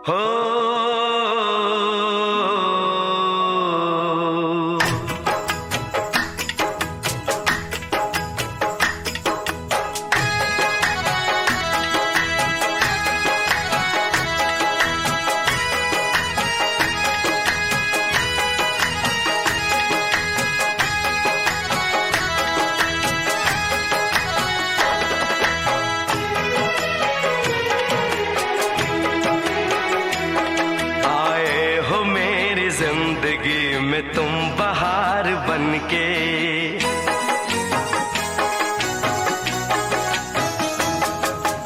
हो जिंदगी में तुम बहार बनके,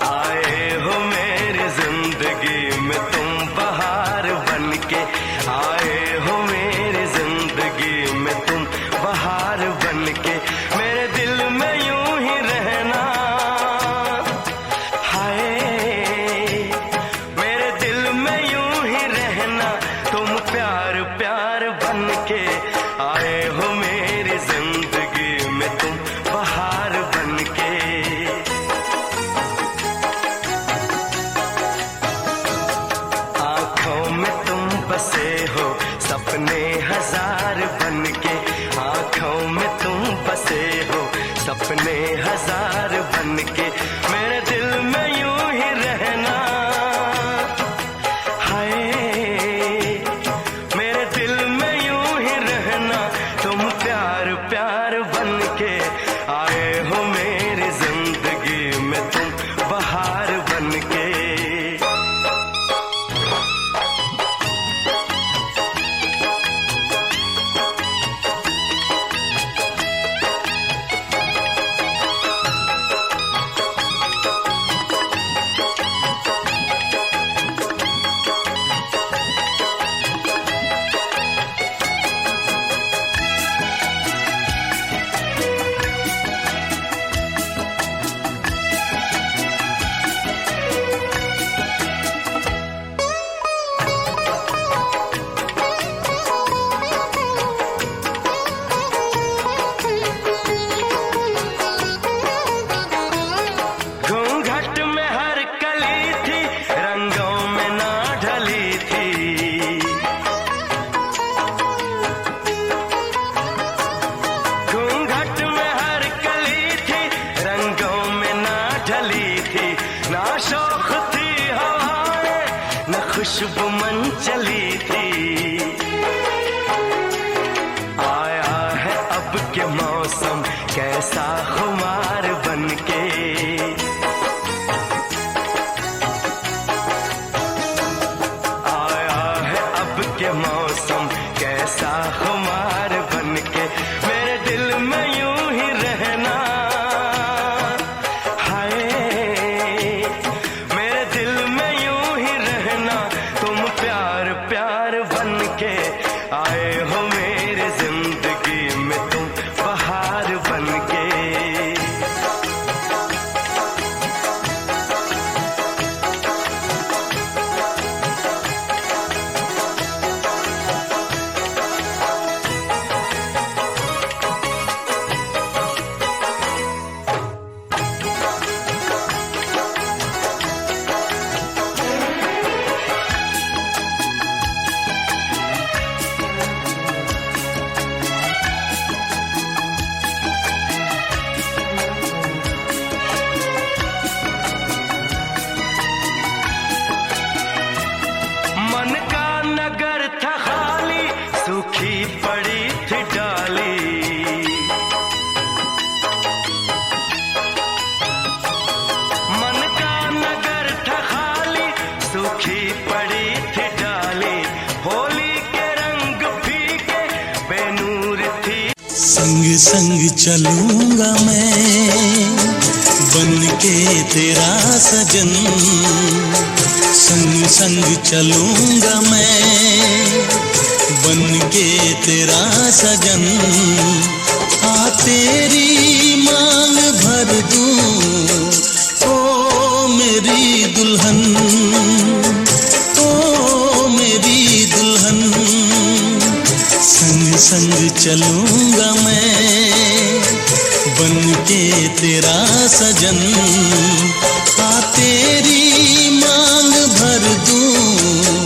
आए हो मेरी जिंदगी में तुम बहार बनके, आए हो मेरी जिंदगी में तुम बहार बनके। मेरे दिल में यूं ही रहना, हाय मेरे दिल में यूं ही रहना, तुम प्यार प्यार बनके, आए हो मेरी जिंदगी में तुम बहार बनके। आंखों में तुम बसे हो सपने हजार बनके, आंखों में तुम बसे हो सपने हजार बनके। मेरे दिल में यूं ही रहना, हाय मेरे दिल में यूं ही रहना, तुम प्यार प्यार बनके, आए हो मेरी जिंदगी में तुम बहार बनके। ना शौक थी हवाएं न खुशबू मन चली थी, आया है अब के मौसम कैसा खुमार बनके, आया है अब के मौसम कैसा खुमार बनके। मेरे दिल में यूं ही रहना, प्यार बनके, आए हो मेरी जिंदगी में तुम बहार बनके। सूखी पड़ी थी डाली, मन का नगर था खाली, सूखी पड़ी थी डाली, होली के रंग फीके बेनूर थी। संग संग चलूंगा मैं बन के तेरा सजन, संग संग चलूंगा मैं बन के तेरा सजन। आ तेरी मांग भर दूं ओ मेरी दुल्हन, ओ मेरी दुल्हन। संग संग चलूंगा मैं बन के तेरा सजन। आ तेरी मांग भर दूं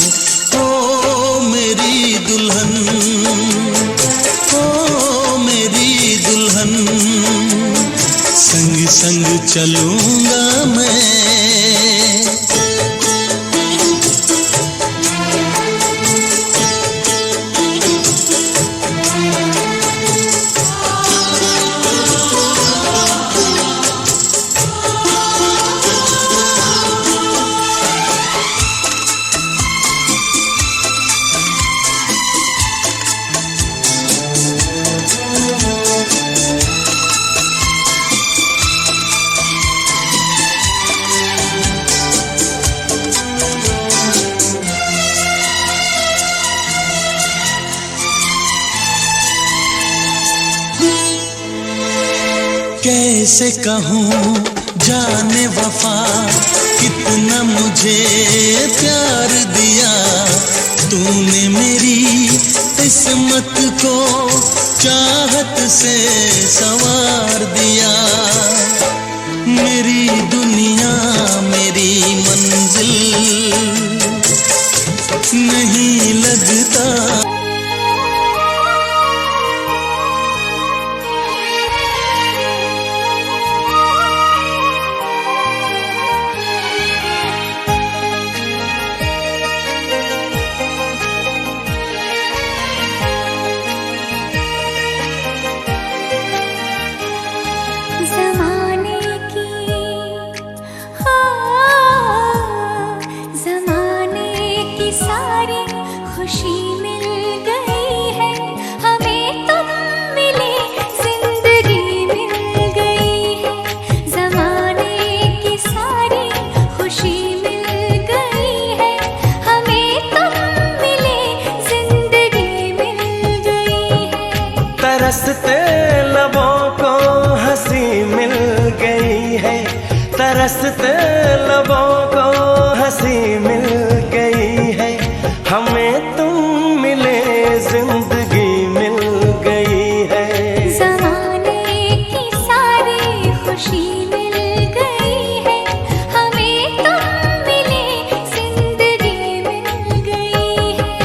कैसे कहूँ जाने वफा, कितना मुझे प्यार दिया तूने मेरी किस्मत को, चाहत से संवार दिया। मेरी दुनिया मेरी मंजिल नहीं लगता। खुशी मिल गई है हमें, तुम मिले जिंदगी मिल गई है। ज़माने की सारी खुशी मिल गई है हमें, तुम मिले जिंदगी मिल गई है। तरसते लबों को हंसी मिल गई है, तरसते लबों को हंसी मिल गई है हमें, तुम मिले जिंदगी मिल गई है। ज़माने की सारी खुशी मिल गई है हमें, तुम मिले जिंदगी मिल गई है।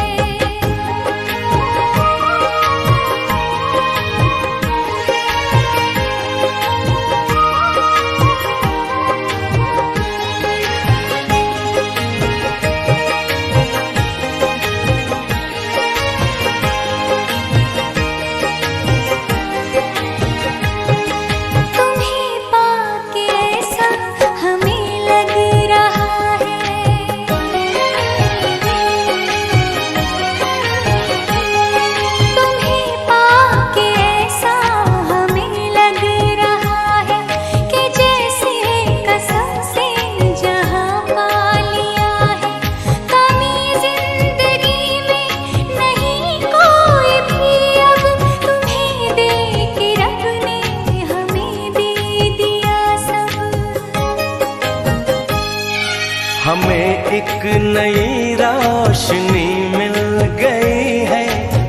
हमें एक नई रोशनी मिल गई है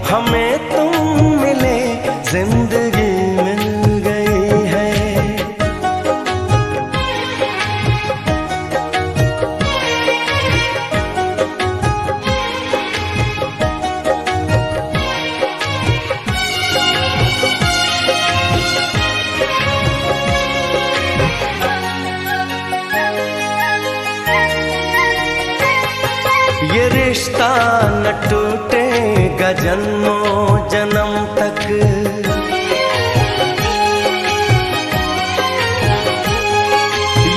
हमें, तुम मिले जिंदगी मिल गई है। ये रिश्ता न टूटेगा जन्मों जन्म तक,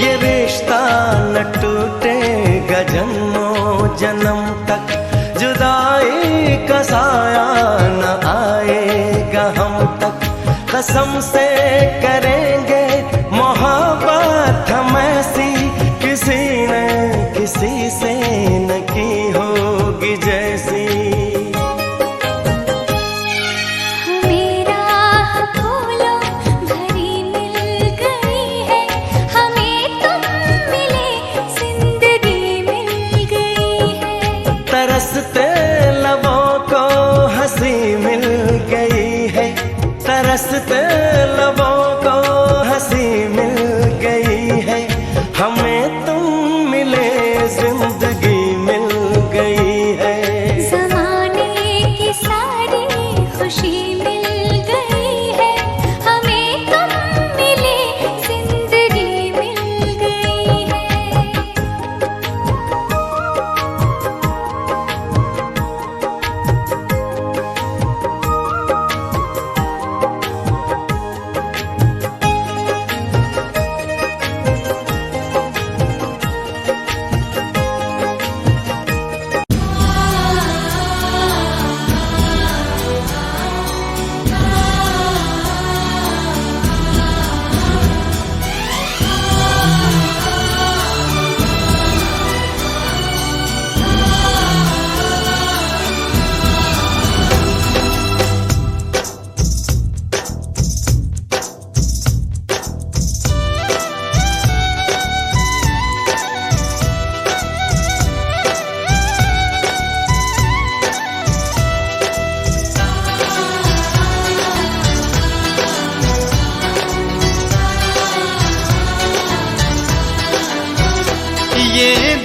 ये रिश्ता न टूटेगा जन्मों जन्म तक, जुदाई का साया न आएगा हम तक। कसम से करेंगे मोहब्बत हम ऐसी, किसी ने किसी से न की होगी जैसी। तरसते लबों को हंसी मिल गई है, तरसते लबों को हंसी मिल गई है हमें, तुम मिले जिंदगी मिल गई है। ज़माने की सारी खुशी मिल गई है हमें, तुम मिले जिंदगी मिल गई है।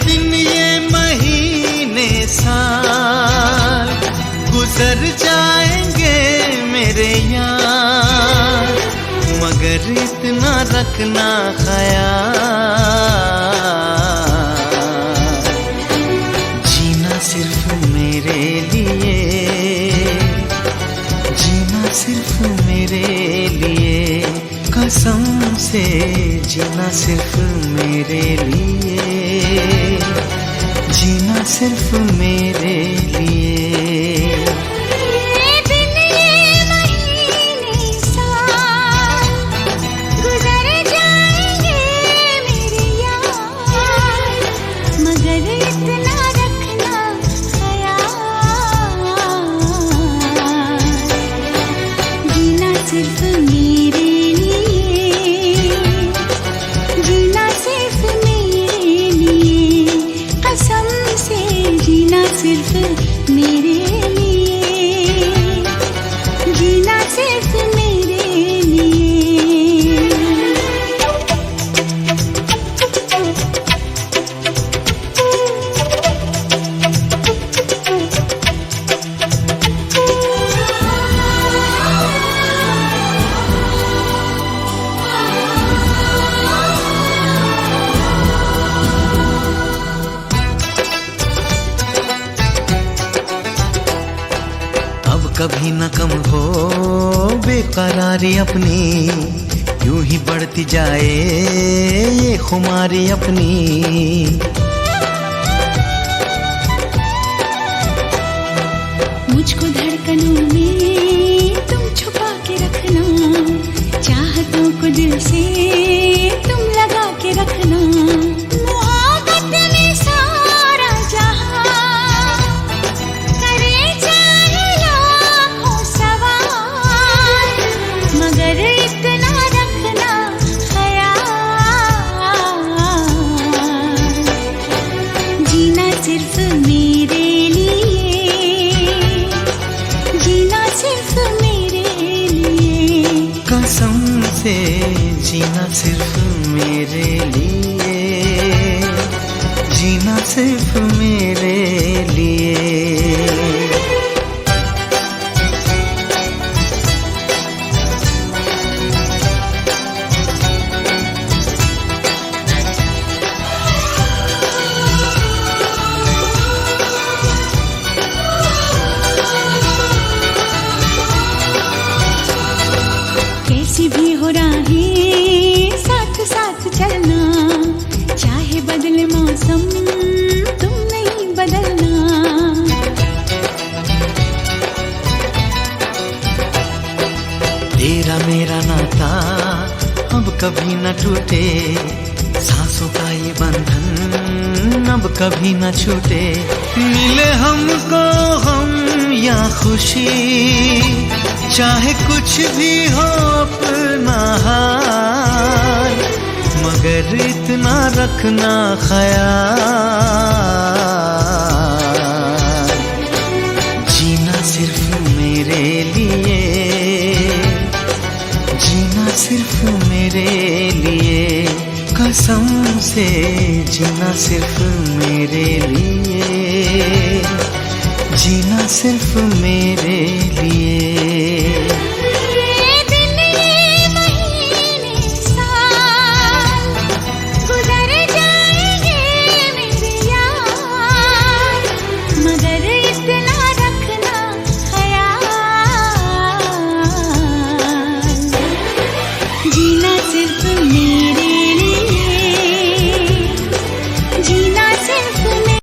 दिन ये महीने साल गुजर जाएंगे मेरे यार, मगर इतना रखना ख्याल, जीना सिर्फ मेरे लिए, जीना सिर्फ मेरे लिए, कसम से जीना सिर्फ मेरे लिए, जीना सिर्फ मेरे लिए। सिर्फ मेरे लिए, जीना सिर्फ मेरे लिए, कसम से जीना सिर्फ मेरे लिए, जीना सिर्फ मेरे लिए। कभी न कम हो बेकरारी अपनी, यूं ही बढ़ती जाए ये खुमारी अपनी। मुझको धड़कनों में तुम छुपा के रखना, चाहतों को दिल से तुम लगा के रखना। मोहब्बत में सारा जहां करे चाहे लाखों सवाल, मगर इतना रखना ख्याल, जीना सिर्फ मेरे लिए, जीना सिर्फ मेरे लिए, कसम से जीना सिर्फ मेरे लिए, जीना सिर्फ मेरे लिए। कैसी भी हो राहें साथ साथ चलना, चाहे बदले मौसम तुम नहीं बदलना। तेरा मेरा नाता अब कभी न टूटे, सांसों का ये बंधन अब कभी न छूटे। मिले हमको हम या खुशी, चाहे कुछ भी हो अपना हाल, मगर इतना रखना ख्याल, जीना सिर्फ मेरे लिए, जीना सिर्फ मेरे लिए, कसम से जीना सिर्फ मेरे लिए, जीना सिर्फ मेरे लिए। जीना सिर्फ मेरे लिए, जीना सिर्फ मेरे।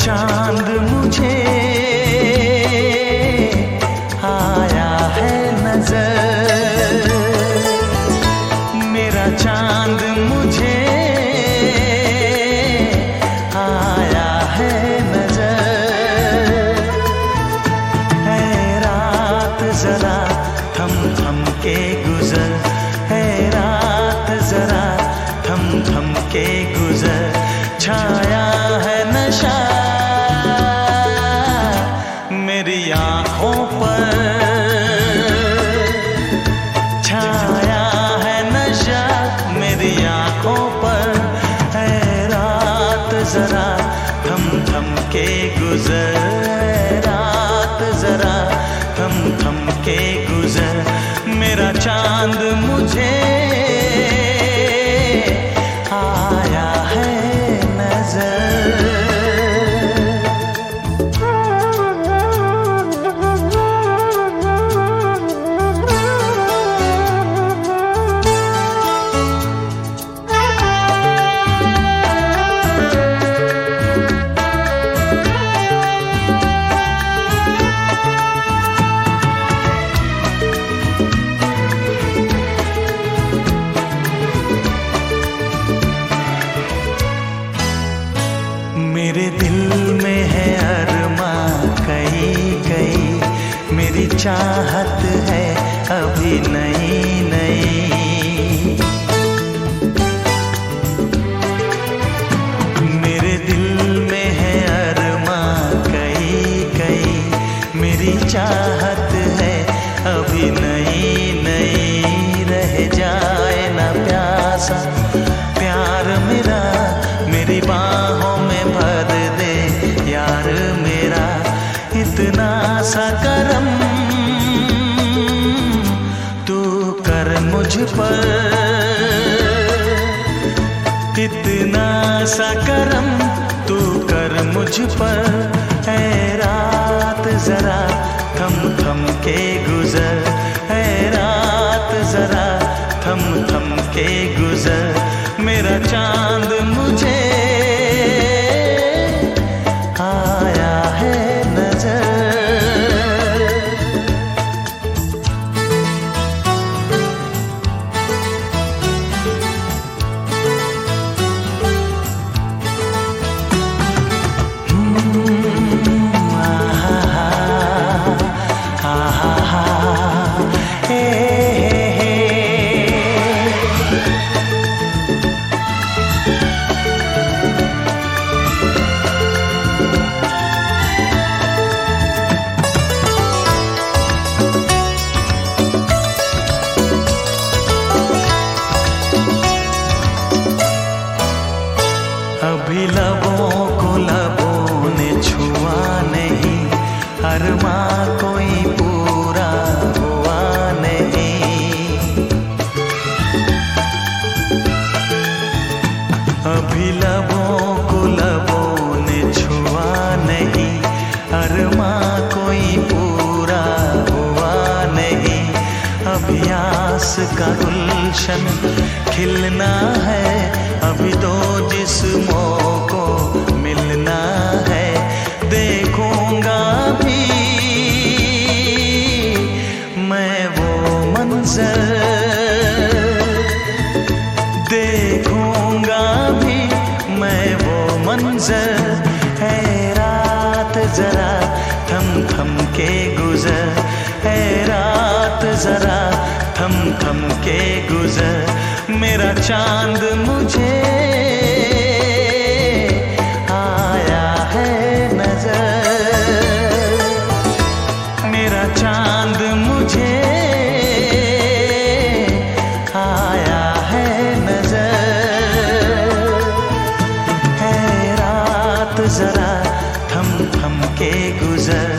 चांद मुझे आया है नजर, मेरा चांद मुझे आया है नजर। है रात जरा थम थम के गुजर, है रात जरा थम थम के गुजर। छाया है नशा मेरी आँखों पर, छाया है नशा मेरी आँखों पर। है रात जरा थम थम के गुजर, है रात जरा थम थम के गुजर। मेरा चांद मुझे आया है नजर। मेरे दिल में है अरमा कई कई, मेरी चाहत है अभी नई नई। मेरे दिल में है अरमा कई कई, मेरी चाहत है अभी नई नई। रह जाए ना प्यासा प्यार मेरा, मेरी बाहों में भर दे यार मेरा। इतना सा करम तू कर मुझ पर, इतना सा करम तू कर मुझ पर। है रात जरा थम थम के गुजर, है रात जरा थम थम के गुजर। मेरा चांद मुझे आया है नजर। अभी लबों को लबों ने छुआ नहीं, अरमा कोई पूरा हुआ नहीं। अभी लबों को लबों ने छुआ नहीं, अरमा कोई पूरा हुआ नहीं। अभी आस का गुलशन खिलना है, अभी दो जिस्मों को मिलना है। देखूंगा भी मैं वो मंजर, देखूंगा भी मैं वो मंजर। है रात जरा थम थम के गुजर, है रात जरा थम थम के गुजर। मेरा चांद मुझे आया है नजर, मेरा चांद मुझे आया है नजर। है रात जरा थम थम के गुजर,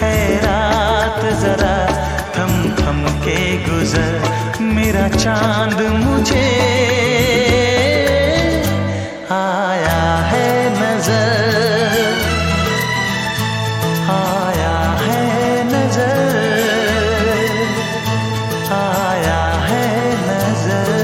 है रात जरा थम थम के गुजर। मेरा चांद मुझे आया है नजर, आया है नजर, आया है नजर।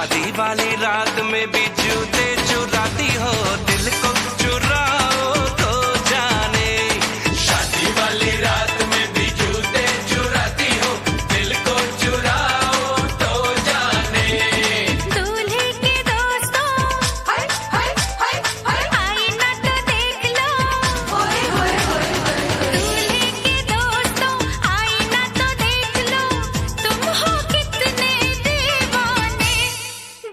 शादी वाली रात में भी जूते चुराती हो, दिल को चुराओ तो जाने। शादी वाली रात में भी जूते चुराती हो, दिल को चुराओ तो जाने। दूल्हे के दोस्तों हाय हाय हाय हाय आईना तो देख लो, ओए ओए ओए। दूल्हे के दोस्तों आईना तो देख लो, तुम हो कितने दीवाने।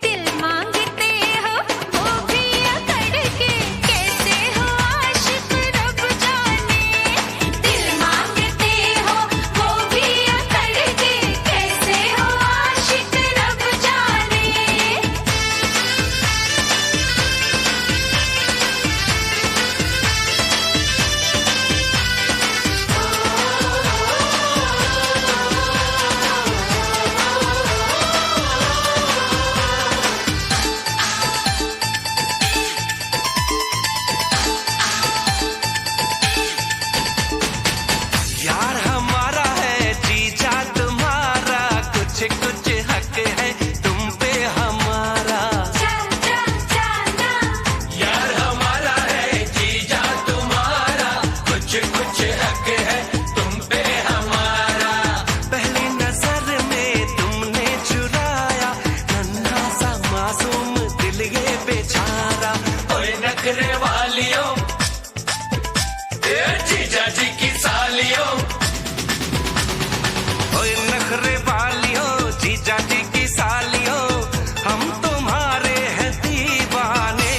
दिल मांगते हो वो भी अकड़ के, कैसे हो आशिक रब जाने। दिल मांगते हो वो भी अकड़ के, कैसे हो आशिक रब जाने। यार हमारा है जीजा तुम्हारा, कुछ कुछ हक है तुम पे हमारा। यार हमारा है जीजा तुम्हारा, कुछ कुछ हक है तुम पे हमारा। पहली नजर में तुमने चुराया नन्हा सा मासूम दिल ये बेचारा। ओए नखरे वालियों, ए जीजा जी की सालियों, ओए नखरे वालियों, जीजा जी की सालियों, हम तुम्हारे हैं दीवाने।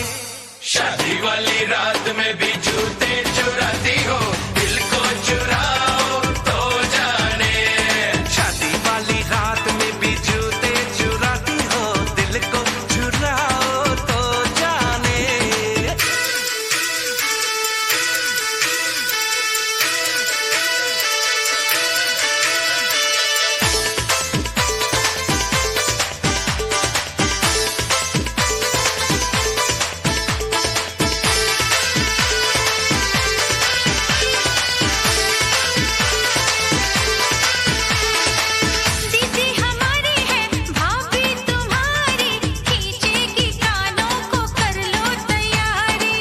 शादी वाली रात में भी जूते चुराती हो, दिल को चुराओ तो जाने। शादी वाली रात में भी जूते चुराती हो, दिल को चुराओ तो जाने। दीदी हमारी है भाभी तुम्हारी, खींचेगी कानों को कर लो तैयारी।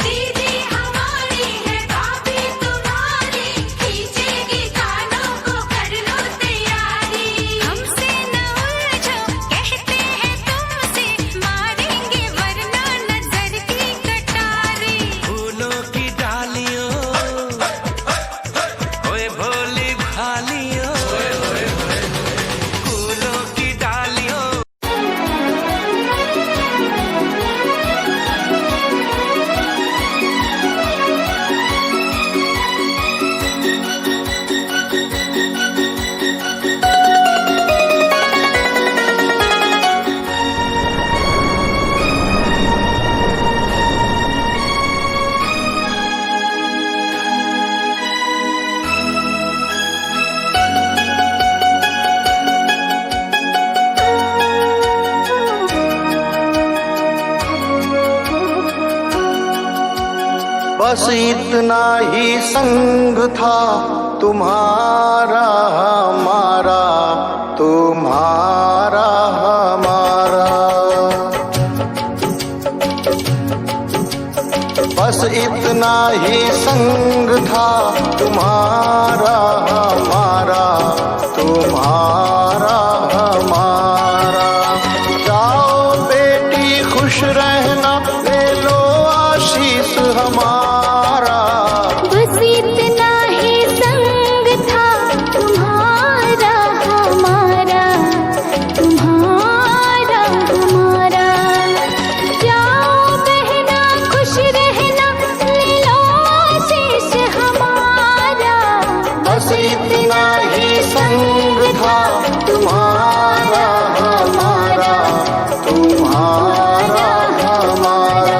दीदी हमारी है भाभी तुम्हारी, खींचेगी कानों को कर लो तैयारी। हमसे न उलझो कहते हैं तुमसे, मारेंगे वरना नजर की कटारी। फूलों की डालियों, ओए भोली भालियों, फूलों की डालियों। बस इतना ही संग था तुम्हारा हमारा, तुम्हारा हमारा। बस इतना ही संग था तुम्हारा हमारा, तुम्हारा हमारा। जाओ बेटी खुश रहना, ले लो आशीष हमारा। बस इतना ही संग था तुम्हारा हमारा, तुम्हारा हमारा। जाओ बहना खुश रहना, ले लो आशीष हमारा। बस इतना ही संग था तुम्हारा हमारा, तुम्हारा हमारा।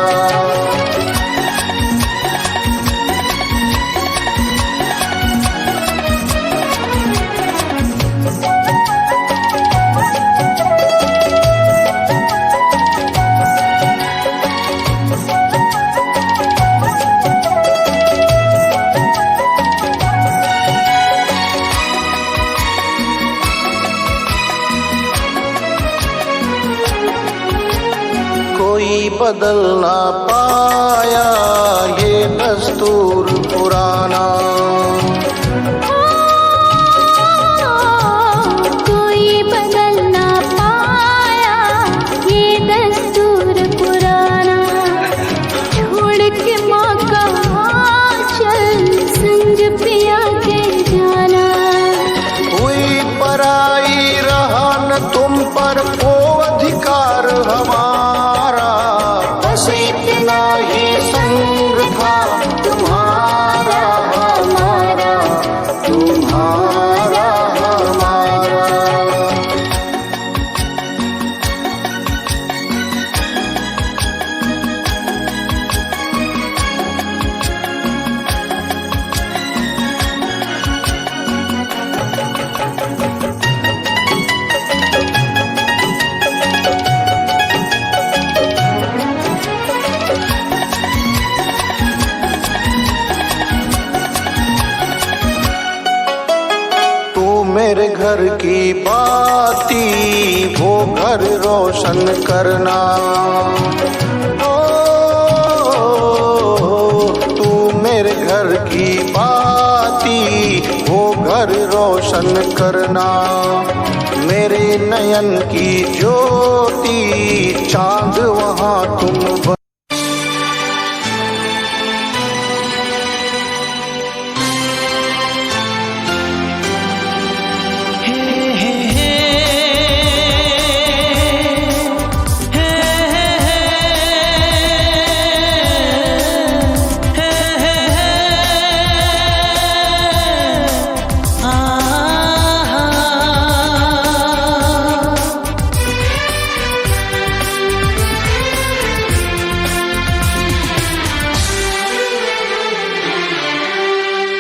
बदल ना पाया ये दस्तूर पुराना। कोई बदल ना पाया ये दस्तूर पुराना। छोड़ के माँ का चल संग पिया के जाना। हुई पराई रहा न तुम पर वो अधिकार हमारा। बस इतना ही संग था तुम्हारा हमारा, तुम्हारा हमारा। तू मेरे घर की बाती वो घर रोशन करना। ओ तू मेरे घर की बाती वो घर रोशन करना। मेरे नयन की ज्योति चांद वहाँ तुम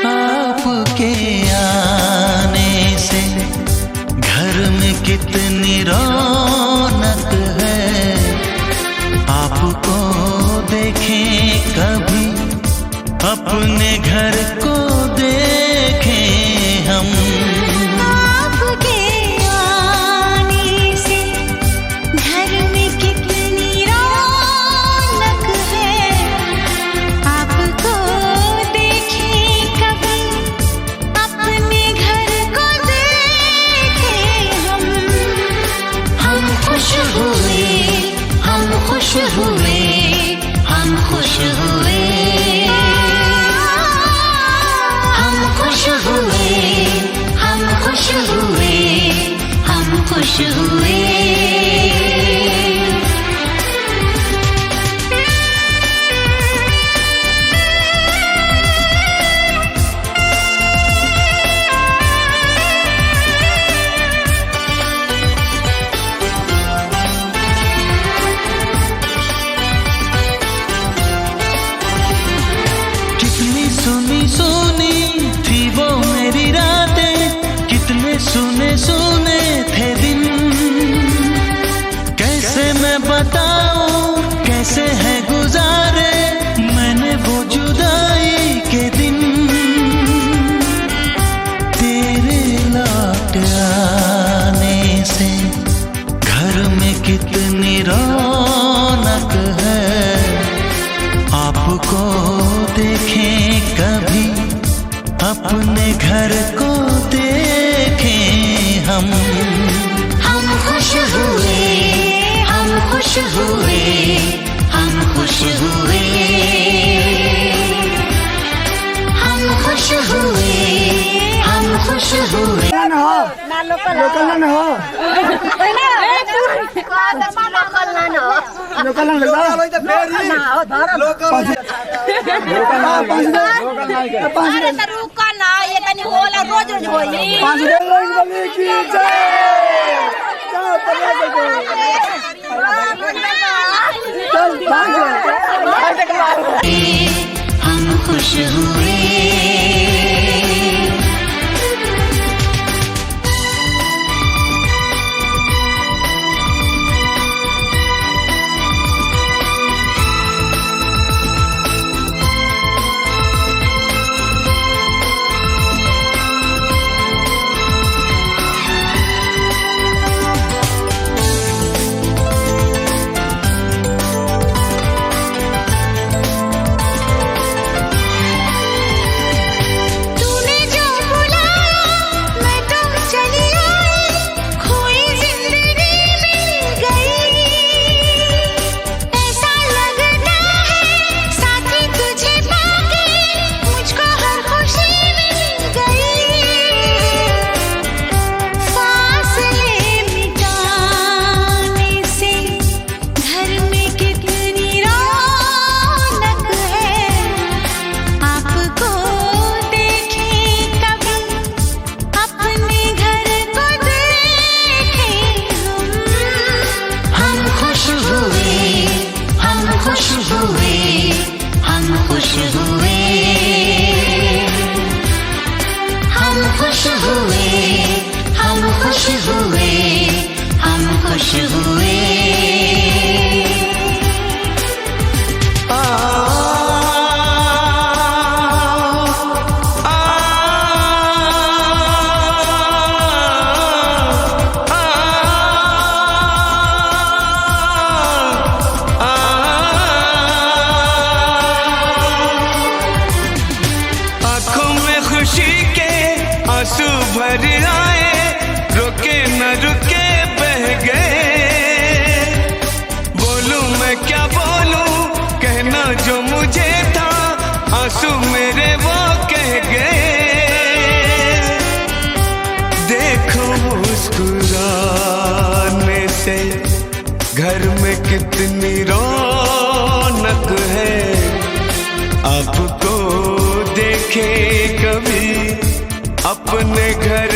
आपके आने से घर में कितनी रौनक है। आपको देखें कभी अपने घर को देखें हम। आपके आने से घर में कितनी रौनक है। आपको देखें कभी अपने घर को देखें हम। हम खुश हुए, हम खुश हुए, हम खुश हुए, हम खुश हुए, हम खुश हुए, हम खुश हुए। कितनी सुनी सुनी थी वो मेरी रातें, कितने सुने सुने थे दिन। कैसे मैं बताऊं कैसे है गुजारे मैंने वो जुदाई के दिन। तेरे लौट आने से घर में कितनी रौनक है। आपको देखें कभी अपने घर को देखें हम। हम खुश हुए, हम खुश हुए, हम खुश हुए, हम खुश हुए, हम खुश हुए। हम खुश हुए। आंसू भर आए, रोके न रुके बह गए। बोलूं मैं क्या बोलूं, कहना जो मुझे था, आंसू मेरे वो कह गए। देखो मुस्कुराने से घर में कितनी रौनक है। आपको देखे कभी अपने घर